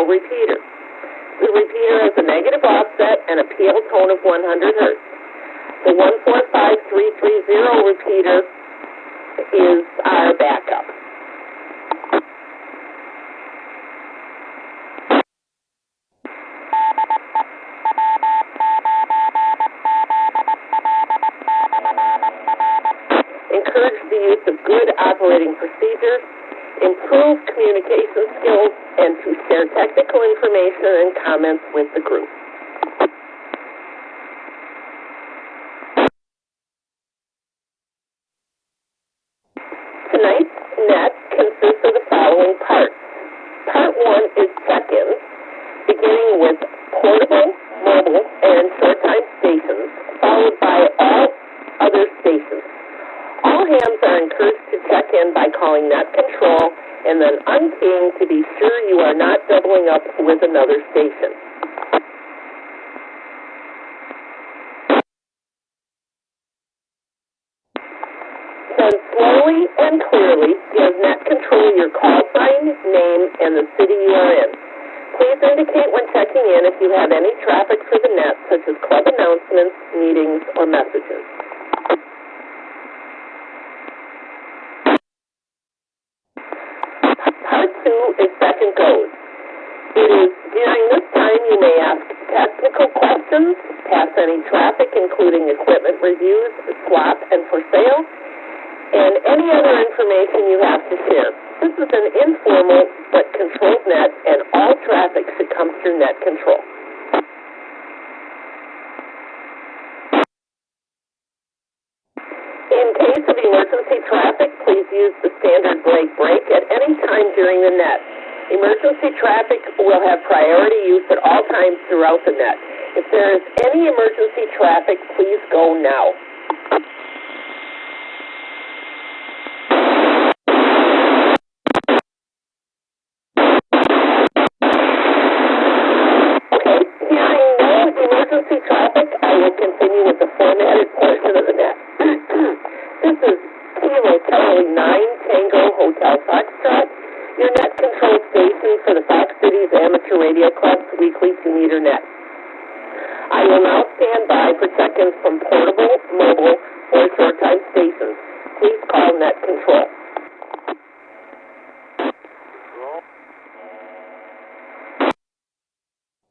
repeater. The repeater has a negative offset and a PL tone of 100 Hertz. The 145330 repeater is our backup. Encourage the use of good operating procedures, improve communication skills, and to share technical information and comments with the group. Tonight's net consists of the following parts. Part 1 is check-ins, beginning with portable, mobile, and short-time stations, followed by all other stations. All hands are encouraged to check in by calling net control and then unkeying to be sure you are not doubling up with another station. Then slowly and clearly give net control your call sign, name, and the city you are in. Please indicate when checking in if you have any traffic for the net, such as club announcements, meetings, or messages. Part 2 is second goes. It is during this time you may ask technical questions, pass any traffic including equipment reviews, swap and for sale, and any other information you have to share. This is an informal but controlled net, and all traffic should come through net control. In case of emergency traffic, please use the standard brake at any time during the net. Emergency traffic will have priority use at all times throughout the net. If there is any emergency traffic, please go now. Okay, hearing no emergency traffic, I will continue with the formatted portion of the net. This is Kilo Charlie 9 Tango Hotel Foxtrot, your net control station for the Fox Cities Amateur Radio Club's weekly 2-meter net. I will now stand by for check-ins from portable, mobile, or short-time stations. Please call net control.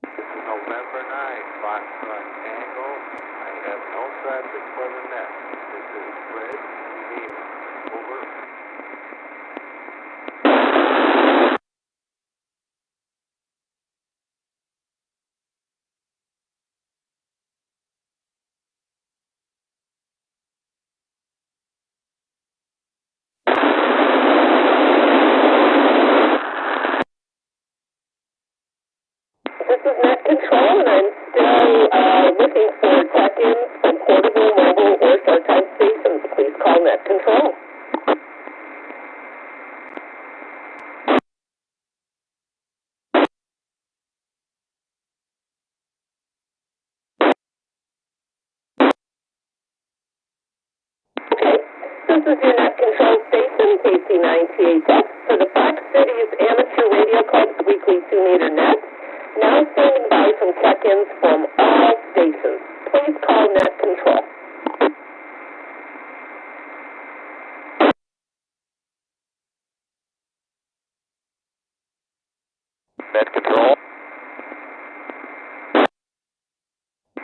This is November 9, Foxtrot Tango. I have no traffic for the net. This is Fred. Over. This is net control, and I'm still looking for check-ins from portable, mobile, or short-time stations. Please call net control. Okay, this is your net control station, KC9THX, for the Fox Cities Amateur Radio Club's weekly 2-meter net. Now standing by from check-ins from all stations. Please call net control. Net control.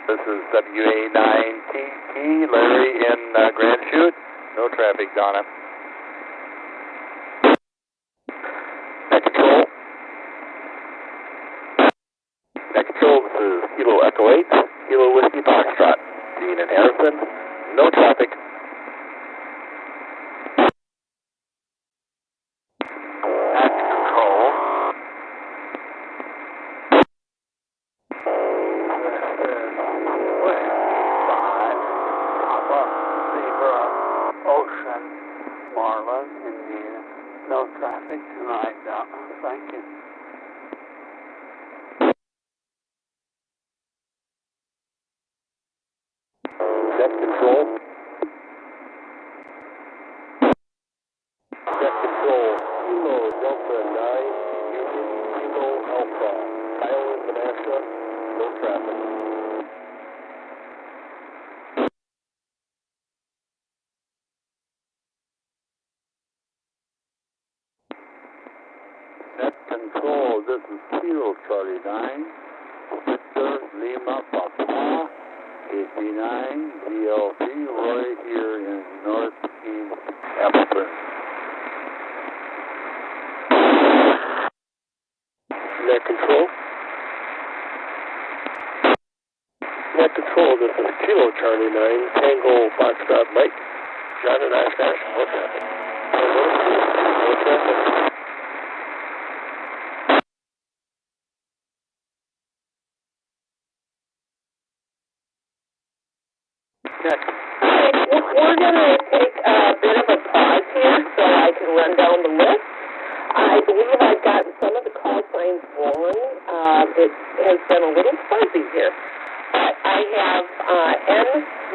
This is WA9TT, Larry in Grand Chute. No traffic, Donna. Net control. Net control, this is Kilo Echo 8, Kilo Whiskey Foxtrot. Dean and Harrison, no traffic. Net control. Ocean, Marla, Indiana. No traffic tonight, thank you. Net control. Net control, this is Kilo Charlie 9, Victor Lima Papa, AC9, VLC, Roy here in Northeast Appleton. Net control. Net control, this is Kilo Charlie 9, Tango Foxtrot Mike, John and Oshkosh, no traffic. No traffic. Next. We're going to take a bit of a pause here so I can run down the list. I believe I've gotten some of the call signs wrong. It has been a little fuzzy here. But I have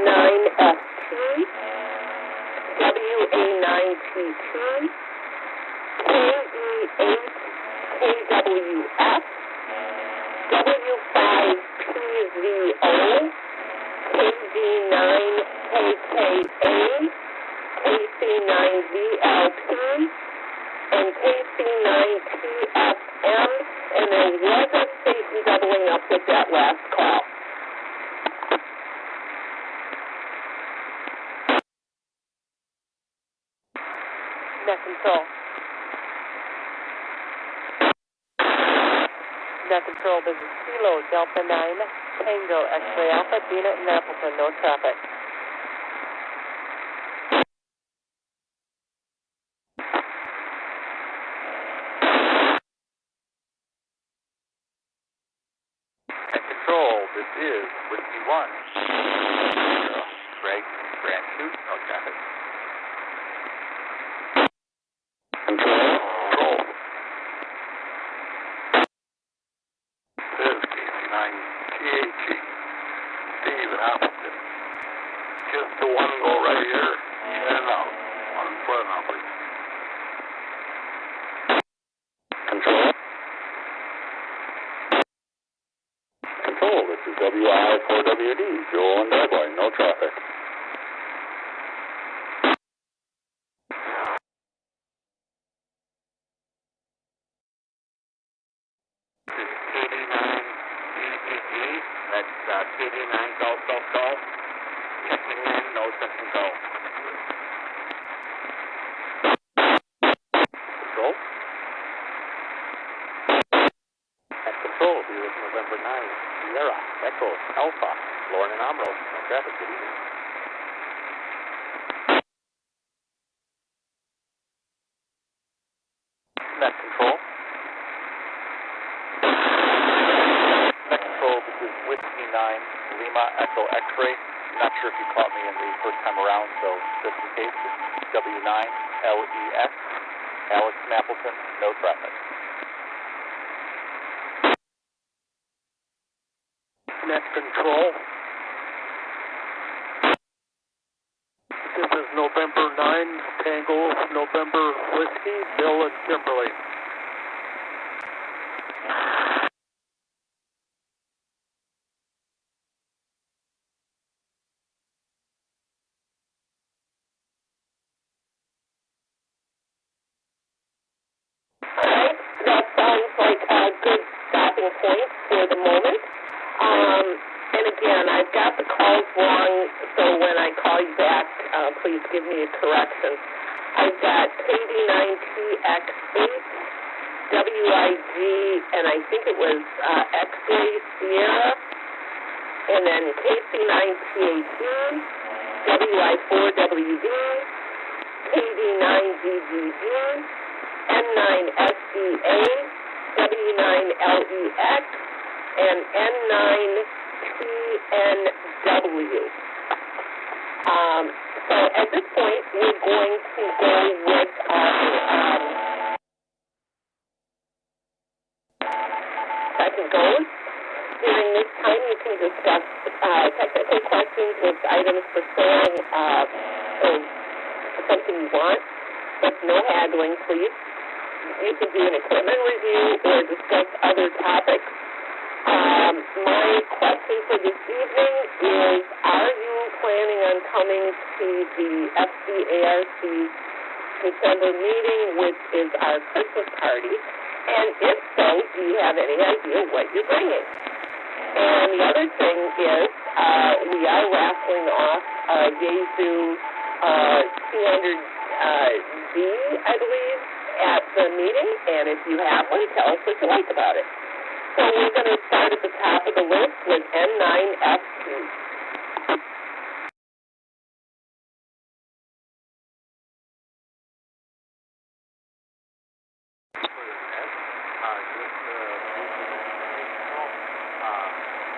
N9FT, WA9TT, KE8KWF, W5PVO, KD9KKA, KC9VLP, and KC9TFM, and there was a station doubling up with that last call. Net control. Net control, this is Kilo Delta 9, Tango X-Ray Alpha, Dina and Appleton, no traffic. Net control, this is Whiskey 1. Greg, Grand Chute, no traffic. Control. This is KC9THE, Steve in Appleton. Just the one go right here, in and out. One front now, please. Control. Control, this is WI4WD, Joel and Dagway, no traffic. This is KD9EEE, that's KD9 Golf Golf Golf, checking in, no second go. Control. At control, here is November 9, Sierra, Echo, Alpha, Lauren and Amro, no traffic, good evening. Net control. Net control, this is Whiskey 9, Lima, Echo, X-Ray. Not sure if you caught me in the first time around, so just in case, it's W9LEX, Alex in Appleton, no traffic. Net control. This is November 9, Tango, November Whiskey, Bill and Kimberly. Alright, that sounds like a good stopping point for the moment. And again, I've got the calls wrong, so when I call you back, please give me a correction. I've got KD9TX8, WIG, and I think it was X-Ray Sierra, and then KC9THE, WI4WD, KD9GGG, N9SDA, W9LEX, and N9TNW. So at this point, we're going to go with second goes. During this time, you can discuss technical questions with items for sale or something you want, but no haggling, please. You can do an equipment review or discuss other topics. My question for this evening is, are you planning on coming to the FDARC December meeting, which is our Christmas party? And if so, do you have any idea what you're bringing? And the other thing is we are raffling off Yaesu 200D, I believe, at the meeting. And if you have one, tell us what you like about it. So we're going to start at the top of the list with N9F2.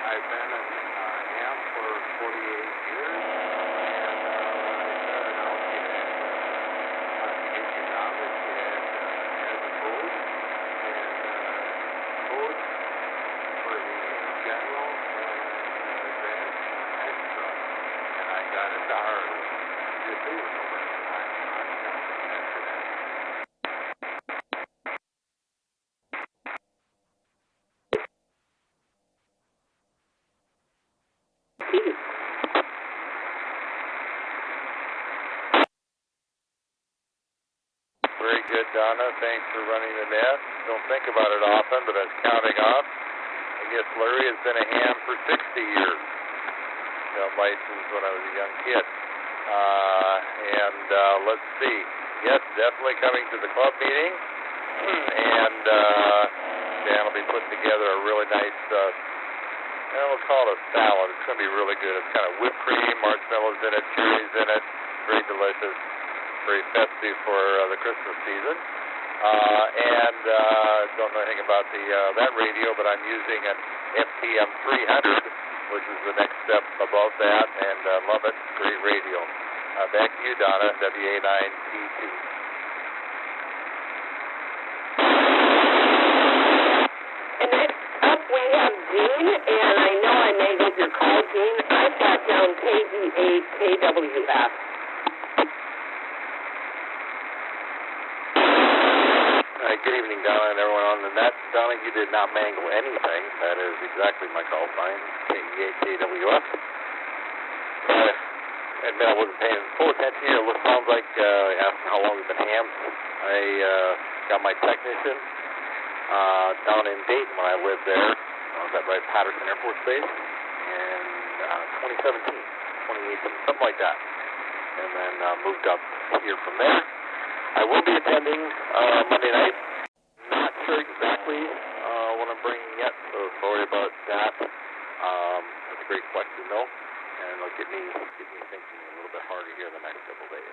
I've been a ham for 48 years, and when I started out, you had economic, you had food, and food for the general and advanced extra, and I got a dollar to do it over time. I'm not after that. Very good, Donna. Thanks for running the net. Don't think about it often, but it's counting off. I guess Larry has been a ham for 60 years. Got licensed when I was a young kid. Let's see. Yes, definitely coming to the club meeting. And Dan will be putting together a really nice, we'll call it a salad. It's going to be really good. It's kind of whipped cream, marshmallows in it, cherries in it. Very delicious. Very festive for the Christmas season. Don't know anything about that radio, but I'm using an FTM 300, which is the next step above that, and love it. Great radio. Back to you, Donna, WA9T2. And next up we have Gene, and I know I mangled your call, Gene. I've got down KD8KWF. Good evening, Donna, and everyone on the net. Donna, you did not mangle anything. That is exactly my call sign, KE8KWF. I admit I wasn't paying full attention here. It sounds like asking how long we've been hammed. I got my technician down in Dayton when I lived there. I was at Patterson Air Force Base in 2017, 2018, something like that. And then moved up here from there. I will be attending Monday night. Not sure exactly what I'm bringing yet, so sorry about that. That's a great question, though, and it'll get me thinking a little bit harder here in the next couple of days.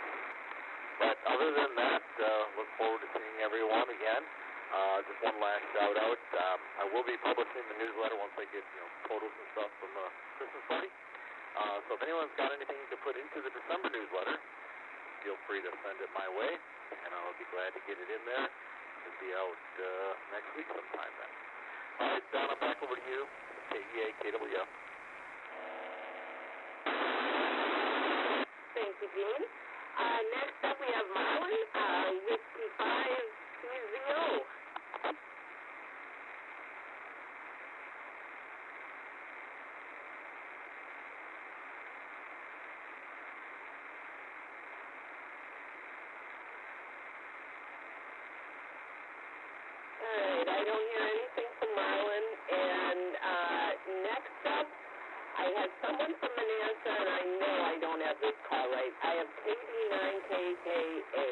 But other than that, look forward to seeing everyone again. Just one last shout out. I will be publishing the newsletter once I get photos and stuff from the Christmas party. So if anyone's got anything to put into the December newsletter, feel free to send it my way, and I'll be glad to get it in there. It'll be out next week sometime then. All right, Donna, back over to you. KEA-KWF. Thank you, Gene. Next up we have Marlon, Whiskey 520. Alright, I don't hear anything from Marlon. And next up, I had someone from Manassa, and I know I don't have this call right. I have KD9KKA.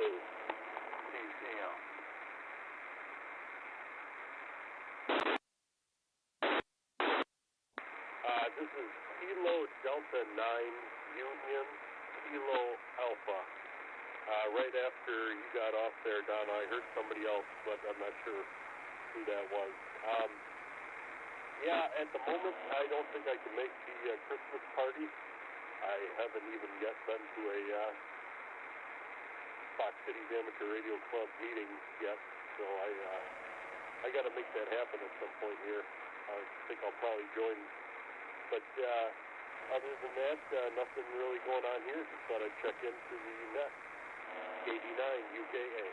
This is Kilo Delta 9 Union Kilo Alpha. Right after you got off there, Donna, I heard somebody else, but I'm not sure who that was. At the moment, I don't think I can make the Christmas party. I haven't even yet been to a Fox Cities Amateur Radio Club meeting yet, so I got to make that happen at some point here. I think I'll probably join. But other than that, nothing really going on here. Just thought I'd check into the net. KD9 UKA.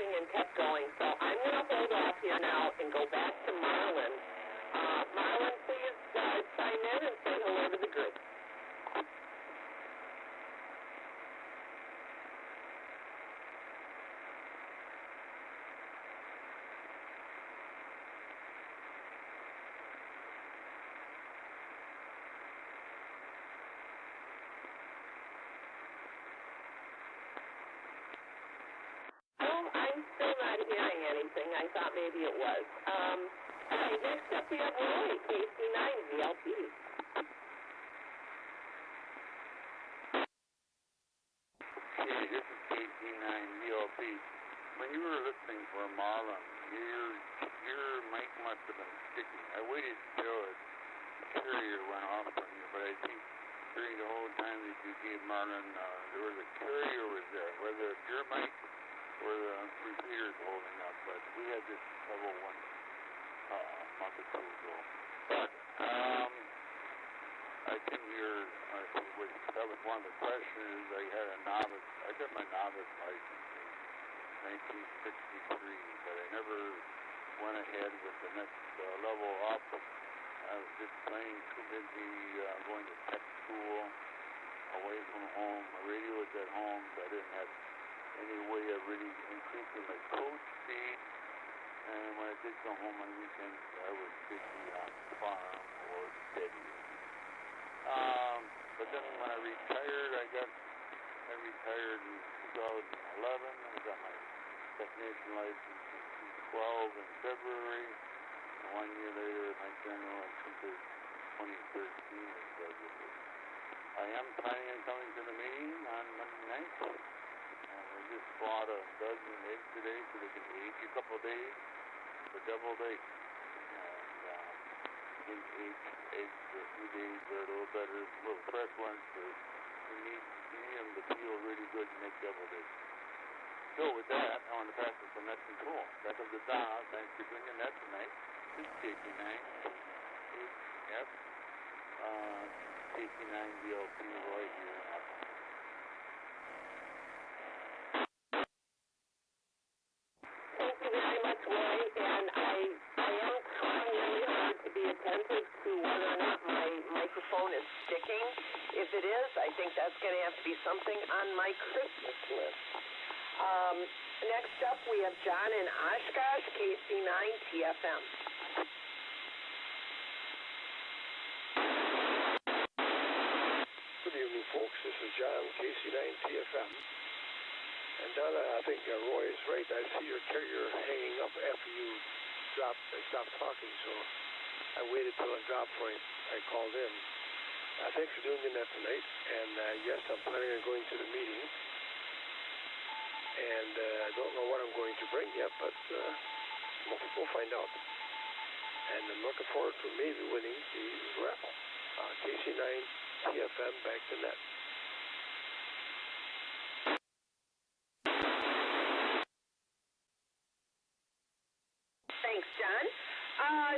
And kept going, so I'm going to hold off here now and go back to Marlon. Marlon, please anything. I thought maybe it was. All right, next up we have Roy, KC9 VLP. Okay, this is KC9 VLP. When you were listening for Marlon, your mic must have been sticking. I waited till a carrier went off on you, but I think during the whole time that you gave Marlon, there was a carrier was there, whether it's your mic or the repeater's holding up. But we had this trouble one month or two ago. But I think that was one of the questions. I got my novice license in 1963, but I never went ahead with the next level up. I was just playing too busy going to tech school, away from home. My radio was at home, so I didn't have any way of really increasing my code speed. And when I did come home on weekends, I was busy on the farm or steady. But then when I retired, I retired in 2011. I got my technician license in 2012 in February. 1 year later, my general license is 2013 in February. I am planning on coming to the meeting on Monday night. And I just bought a dozen eggs today so they can age a couple of days for deviled eggs. And eggs for a few days are a little better, little fresh ones. So you need them to feel really good and make deviled eggs. So with that, I want to pass it to Net Control. Back up to Don. Thanks for doing your net tonight. This is KC9 HF, KC9 VLP right here in Austin. Thank you very much, Roy, and I am trying really hard to be attentive to whether or not my microphone is sticking. If it is, I think that's going to have to be something on my Christmas list. Next up, we have John in Oshkosh, KC9 TFM. Good evening, folks. This is John, KC9 TFM. And Donna, I think Roy is right. I see your carrier hanging up after you stopped talking, so I waited till it dropped before I called in. Thanks for doing the net tonight. And yes, I'm planning on going to the meeting. And I don't know what I'm going to bring yet, but we'll find out. And I'm looking forward to maybe winning the raffle. KC9 TFM, back to net. Thanks, John.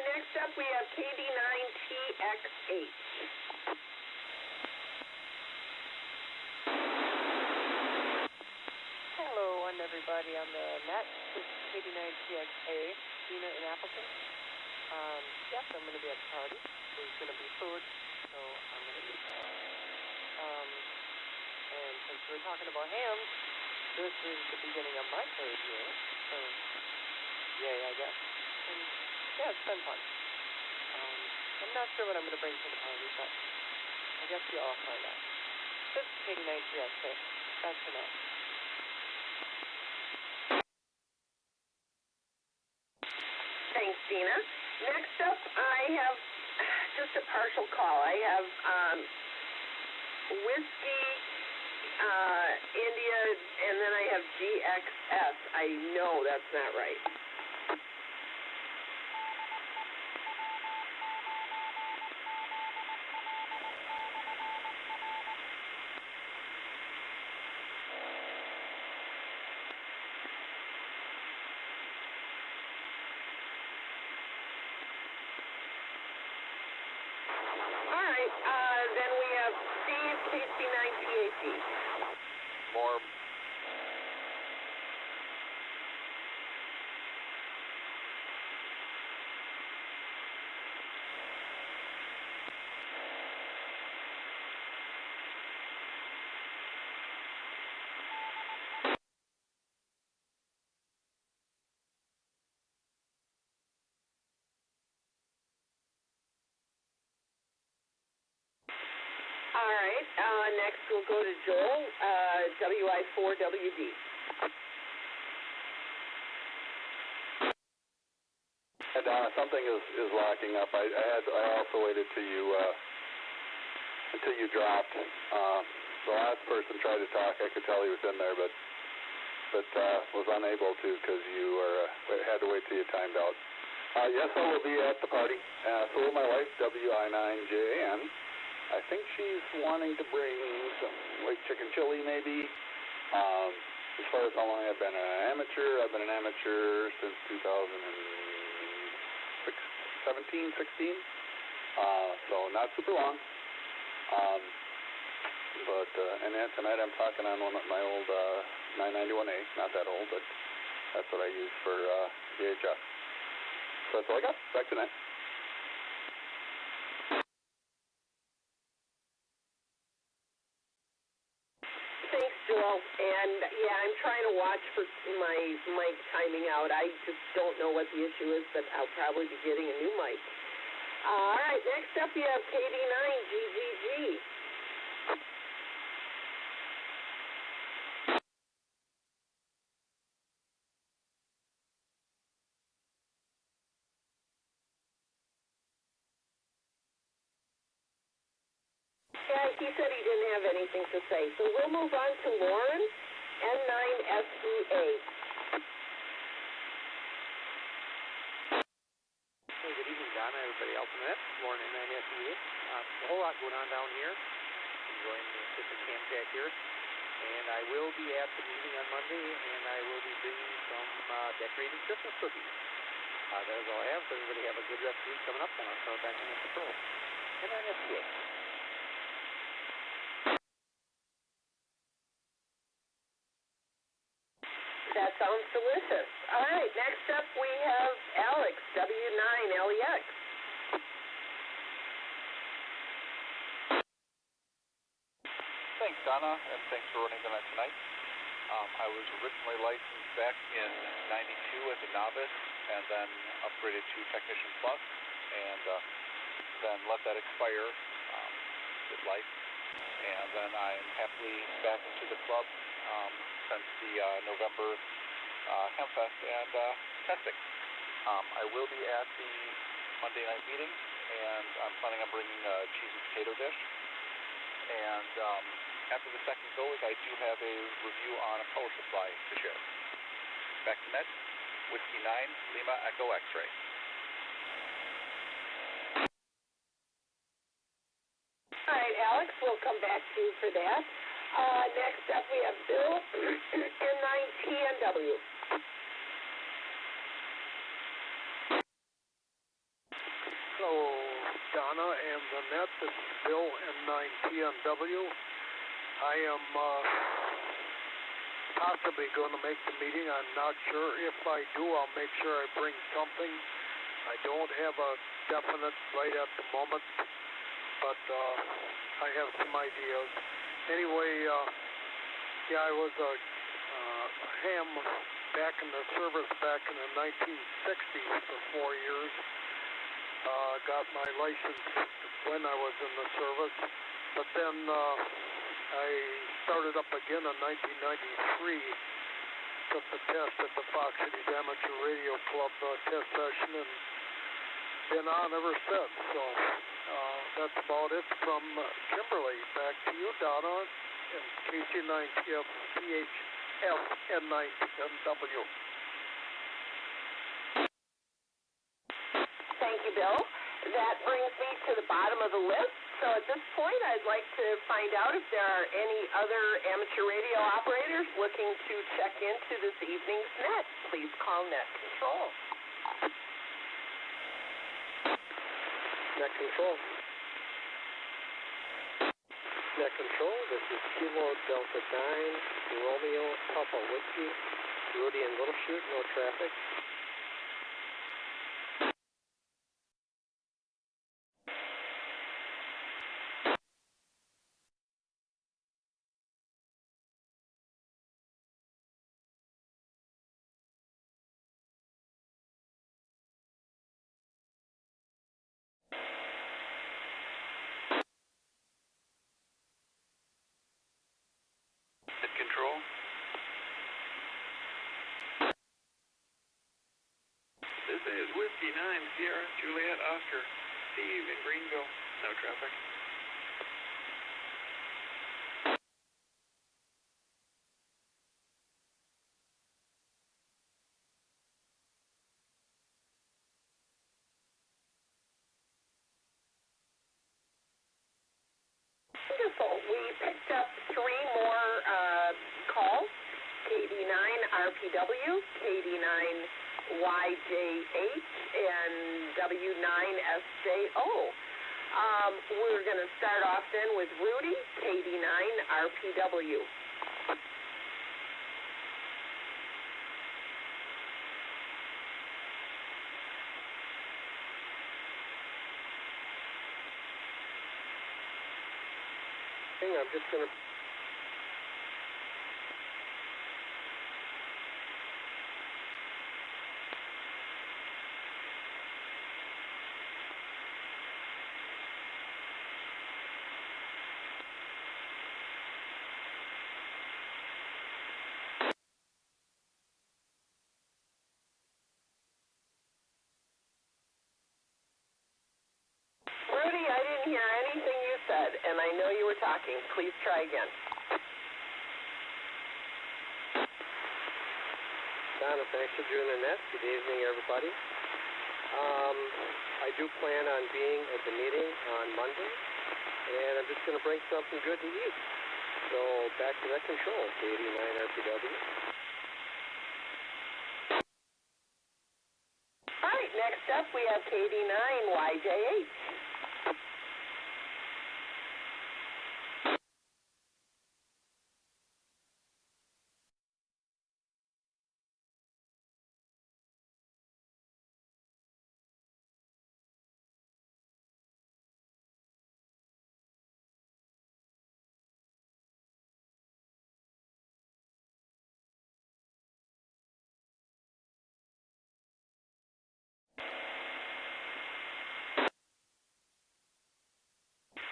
Next up, we have KD9TX8. Hello, and everybody on the net. This is KD9TXA, Dina in Appleton. Yes, I'm going to be at the party. There's going to be food, so I'm going to eat. And since we're talking about hams, this is the beginning of my third year, so yay, I guess. And yeah, it's been fun. I'm not sure what I'm going to bring to the party, but I guess you'll all find out. This is KD9TXA. Back to net. Thanks, Dina. Next up, I have just a partial call. I have Whiskey, India, and then I have GXS. I know that's not right. Then we have Steve, KC9TAG. More. All right, next we'll go to Joel, WI4WD. Donna, something is locking up. I also waited till you dropped. The last person tried to talk. I could tell he was in there, but was unable to because you had to wait till you timed out. Yes, I will be at the party. So will my wife, WI9JN. I think she's wanting to bring some like chicken chili, maybe. As far as how long I've been an amateur, I've been an amateur since 2017, 16. So not super long. And then tonight I'm talking on one of my old 991A. Not that old, but that's what I use for VHF. So that's all I got. Back to that. Thanks, Joel. And yeah, I'm trying to watch for my mic timing out. I just don't know what the issue is, but I'll probably be getting a new mic. All right, next up you have KD9GGG. Yeah, he said he didn't have anything to say. So we'll move on to Lauren, N9SEA. Hey, good evening, Donna, everybody else in that. Lauren, N9SEA. A whole lot going on down here. Enjoying the assistant camjack here. And I will be at the meeting on Monday, and I will be bringing some decorated Christmas cookies. That is all I have. So everybody have a good rest of the week coming up, and I'll start back in the patrol. N9SEA. That sounds delicious. All right, next up we have Alex, W9LEX. Thanks, Donna, and thanks for running the net tonight. I was originally licensed back in '92 as a novice, and then upgraded to Technician Plus, and then let that expire with life. And then I'm happily back into the club since the November Hempfest and testing. I will be at the Monday night meeting, and I'm planning on bringing a cheese and potato dish. And after the second goes, I do have a review on a power supply to share. Back to net, Whiskey 9, Lima Echo X-ray. All right, Alex, we'll come back to you for that. Next up we have Bill, N9TNW. Hello, Donna and the net. This is Bill, N9TNW. I am possibly going to make the meeting. I'm not sure. If I do, I'll make sure I bring something. I don't have a definite right at the moment, but I have some ideas. Anyway, I was a ham back in the service back in the 1960s for 4 years. Got my license when I was in the service, but then I started up again in 1993. Took the test at the Fox Cities Amateur Radio Club test session, and been on ever since. So that's about it from Kimberly. Back to you, Donna, and KC9TF PHF N9TNW. Thank you, Bill. That brings me to the bottom of the list. So at this point, I'd like to find out if there are any other amateur radio operators looking to check into this evening's net. Please call net control. Net control. Net control, this is Kilo Delta 9, Romeo Papa Whiskey, Rudy and Little Chute, no traffic. Control. Whiskey 9, Sierra, Juliet, Oscar, Steve in Greenville. No traffic. Wonderful. We picked up 3 more calls. KD9 RPW, KD9 YJ8, and W9SJO. We're going to start off then with Rudy, KD9 RPW. I'm just going to... Rudy, I didn't hear anything you said, and I know you were talking. Please try again. Donna, thanks for doing the net. Good evening, everybody. I do plan on being at the meeting on Monday, and I'm just going to bring something good to eat. So back to that control, KD9 RPW. All right, next up we have KD9 YJ8.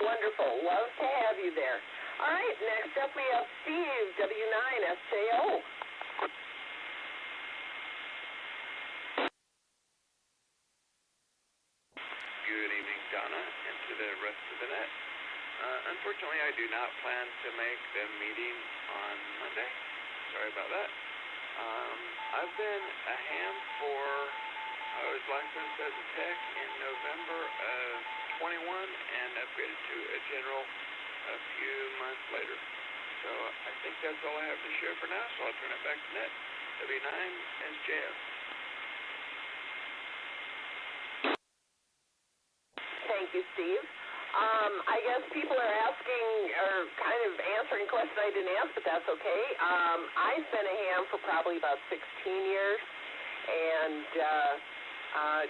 Wonderful. Love to have you there. All right, next up we have Steve, W9SJO. Good evening, Donna, and to the rest of the net. Unfortunately, I do not plan to make the meeting on Monday. Sorry about that. I've been a ham for, I was licensed as a tech in November of 21 and upgraded to a general a few months later. So I think that's all I have to share for now, so I'll turn it back to net. W9SJF. Thank you, Steve. I guess people are asking, or kind of answering questions I didn't ask, but that's okay. I've been a ham for probably about 16 years, and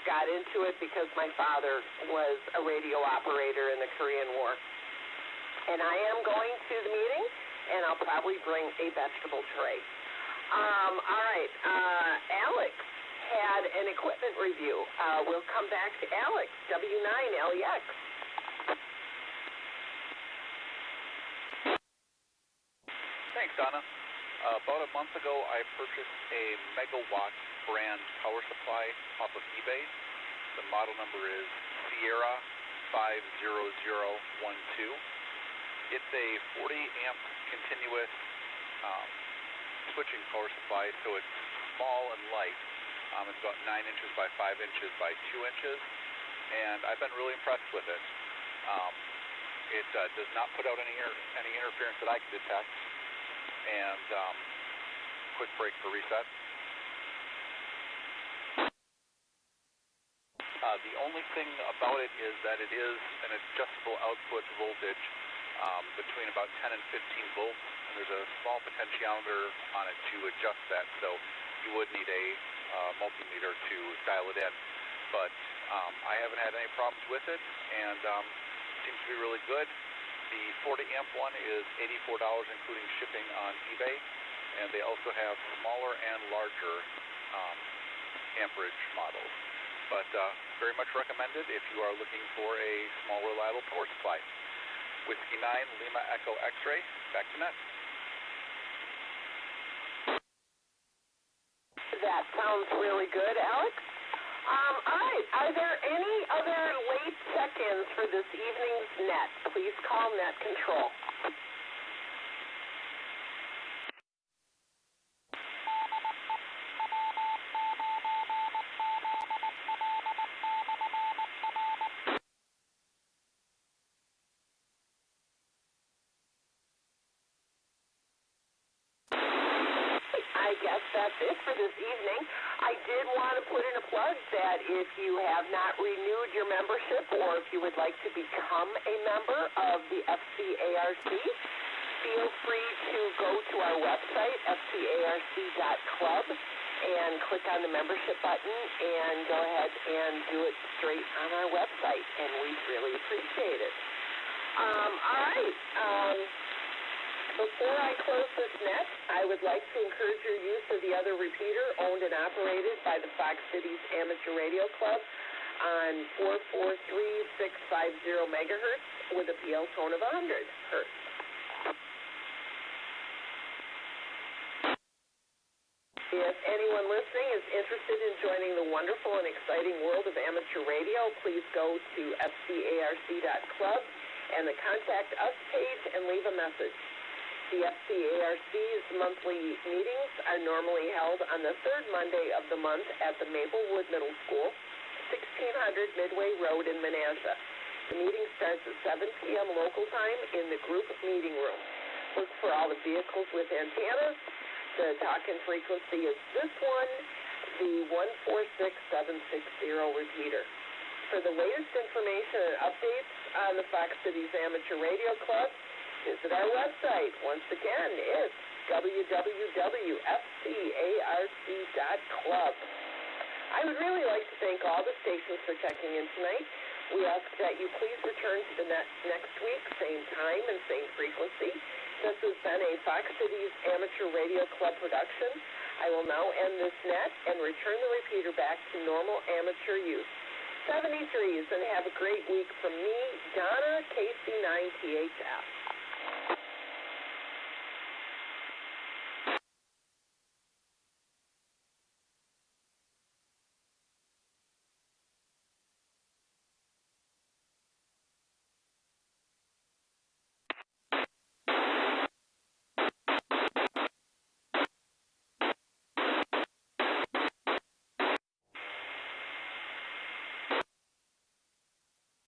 got into it because my father was a radio operator in the Korean War. And I am going to the meeting, and I'll probably bring a vegetable tray. All right, Alex had an equipment review. We'll come back to Alex, W9LEX. Thanks, Donna. About a month ago, I purchased a megawatt brand power supply off of eBay. The model number is Sierra 50012. It's a 40 amp continuous switching power supply, so it's small and light. It's about 9 inches by 5 inches by 2 inches, and I've been really impressed with it. It does not put out any interference that I can detect, and quick break for reset. The only thing about it is that it is an adjustable output voltage between about 10 and 15 volts, and there's a small potentiometer on it to adjust that, so you would need a multimeter to dial it in. But I haven't had any problems with it, and seems to be really good. The 40 amp one is $84 including shipping on eBay, and they also have smaller and larger amperage models. But very much recommended if you are looking for a small, reliable power supply. Whiskey 9, Lima Echo X-Ray, back to net. That sounds really good, Alex. All right. Are there any other late check-ins for this evening's net? Please call net control. I guess that's it for this evening. I did want to put in a plug that if you have not renewed your membership or if you would like to become a member of the FCARC, feel free to go to our website, fcarc.club, and click on the membership button and go ahead and do it straight on our website, and we'd really appreciate it. All right. Before I close this net, I would like to encourage your use of the other repeater owned and operated by the Fox Cities Amateur Radio Club on 443.650 megahertz with a PL tone of 100 hertz. If anyone listening is interested in joining the wonderful and exciting world of amateur radio, please go to fcarc.club and the Contact Us page and leave a message. The FCARC's monthly meetings are normally held on the third Monday of the month at the Maplewood Middle School, 1600 Midway Road in Menasha. The meeting starts at 7 p.m. local time in the group meeting room. Look for all the vehicles with antennas. The talk-in frequency is this one, the 146760 repeater. For the latest information and updates on the Fox Cities Amateur Radio Club, visit our website. Once again, it's www.fcarc.club. I would really like to thank all the stations for checking in tonight. We ask that you please return to the net next week, same time and same frequency. This has been a Fox Cities Amateur Radio Club production. I will now end this net and return the repeater back to normal amateur use. 73s, and have a great week from me, Donna, KC9THF.